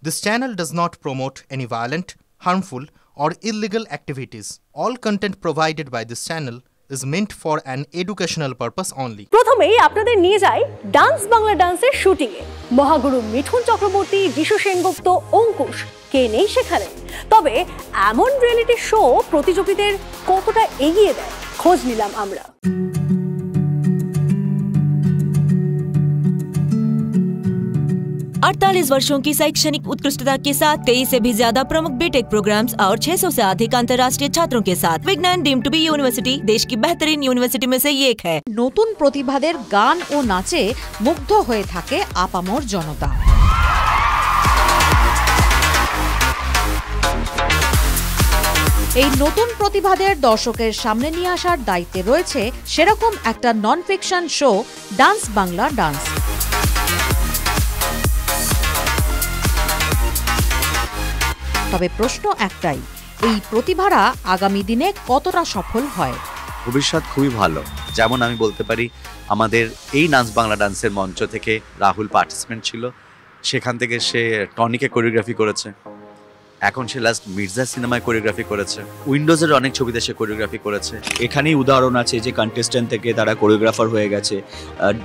This channel does not promote any violent, harmful, or illegal activities. All content provided by this channel is meant for an educational purpose only. প্রথমেই আপনাদের নিয়ে যাই dance Bangla ডান্সের shooting এ। মহাগুরু মিঠুন চক্রবর্তী, যিশু সেনগুপ্ত, অঙ্কুশ কে নেই সেখানে। তবে এমন রিয়েলিটি শো প্রতিযোগীদের কতটা এগিয়ে দেয় খোঁজ নিলাম আমরা। 48 वर्षों की शैक्षणिक उत्कृष्टता के साथ 23 से भी ज्यादा प्रमुख बीटेक प्रोग्राम्स और 600 से अधिक अंतर्राष्ट्रीय छात्रों के साथ विज्ञान डीम्ड टू बी यूनिवर्सिटी देश की बेहतरीन यूनिवर्सिटी में से एक है। নতুন প্রতিভাদের গান ও নাচে মুগ্ধ হয়ে থাকে আপামর জনতা। এই নতুন প্রতিভাদের দর্শকের সামনে নিয়ে আসার দায়িত্বে রয়েছে সেরকম একটা non fiction show dance Bangla dance. তবে প্রশ্ন একটাই, এই প্রতিভারা আগামী দিনে কতটা সফল হয়? ভবিষ্যৎ খুবই ভালো। যেমন আমি বলতে পারি, আমাদের এই ডান্স বাংলা ডান্সের মঞ্চ থেকে রাহুল পার্টিসিপেন্ট ছিল, সেখান থেকে সে টনিকে কোরিওগ্রাফি করেছে, এখন সে লাস্ট মির্জা সিনেমায় কোরিওগ্রাফি করেছে, উইন্ডোজের অনেক ছবিতে সে কোরিওগ্রাফি করেছে। এখানেই উদাহরণ আছে যে কন্টেস্ট্যান্ট থেকে তারা কোরিওগ্রাফার হয়ে গেছে,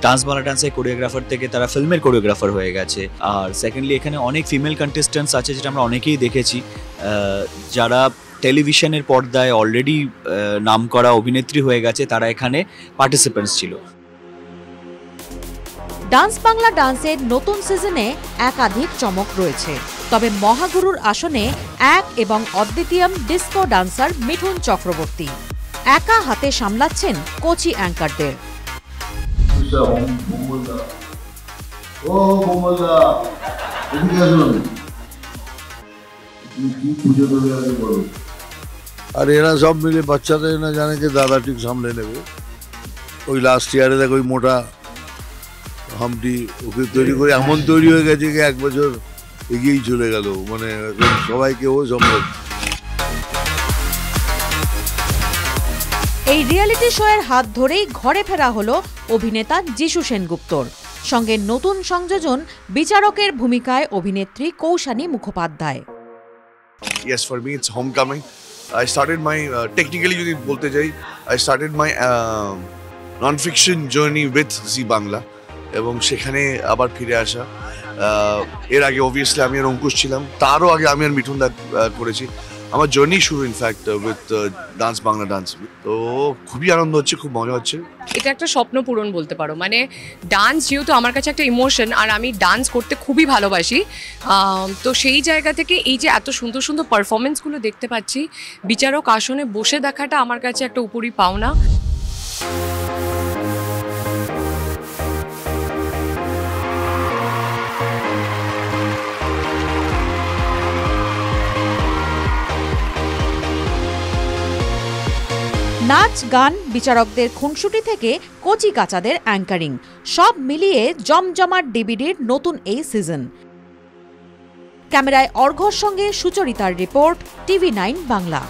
ডান্স বাংলা ডান্সের কোরিওগ্রাফার থেকে তারা ফিল্মের কোরিওগ্রাফার হয়ে গেছে। আর সেকেন্ডলি এখানে অনেক ফিমেল কন্টেস্ট্যান্টস আছে যেটা আমরা অনেকেই দেখেছি, যারা টেলিভিশনের পর্দায় অলরেডি নামকরা অভিনেত্রী হয়ে গেছে, তারা এখানে পার্টিসিপেন্টস ছিল। ডান্স বাংলা ডান্সের নতুন সিজনে একাধিক চমক রয়েছে। তবে মহাগুরুর আসনে এক এবং অদ্বিতীয় ডিস্কো ডান্সার মিঠুন চক্রবর্তী একা হাতে সামলাচ্ছেন কোচি অ্যাঙ্কারদের। আর এরা সব মিলে বাচ্চাদের না জানে যে দাদা ঠিক সামলে নেবে। ওই লাস্ট ইয়ারে দেখ ওই মোটা হামটি ওকে তৈরি করে এমন তৈরি হয়ে গেছে যে 1 বছর এগিয়েই চলে গেল, মানে সবাইকে ও সম্ভব। এই রিয়েলিটি শো এর হাত ধরেই ঘরে ফেরা হলো অভিনেতা যিশু সেনগুপ্তর সঙ্গে নতুন সংযোজন বিচারকের ভূমিকায় অভিনেত্রী Koushani Mukhopadhyay. Yes, for me it's homecoming. I started my technically যদি বলতে যাই, I started my non-fiction journey with জি বাংলা, এবং সেখানে আবার ফিরে আসা। এর আগে অবভিয়াসলি আমি আর অঙ্কুশ ছিলাম, তারও আগে আমি আর মিঠুন দা করেছি। আমার জার্নি শুরু in fact with dance Bangla dance. তো খুবই আনন্দ হচ্ছে, খুব মজা হচ্ছে। এটা একটা স্বপ্ন পূরণ বলতে পারো। মানে ডান্স যেহেতু আমার কাছে একটা ইমোশন, আর আমি ডান্স করতে খুবই ভালোবাসি, তো সেই জায়গা থেকে এই যে এত সুন্দর সুন্দর পারফরমেন্সগুলো দেখতে পাচ্ছি, বিচারক আসনে বসে দেখাটা আমার কাছে একটা উপরি পাওনা। নাচ, গান, বিচারকদের খুনসুটি থেকে কচি কাচাদের অ্যাঙ্কারিং, সব মিলিয়ে জমজমাট ডিবিডির নতুন এই সিজন। ক্যামেরায় অর্ঘ্যর সঙ্গে সুচরিতার রিপোর্ট, TV9 বাংলা।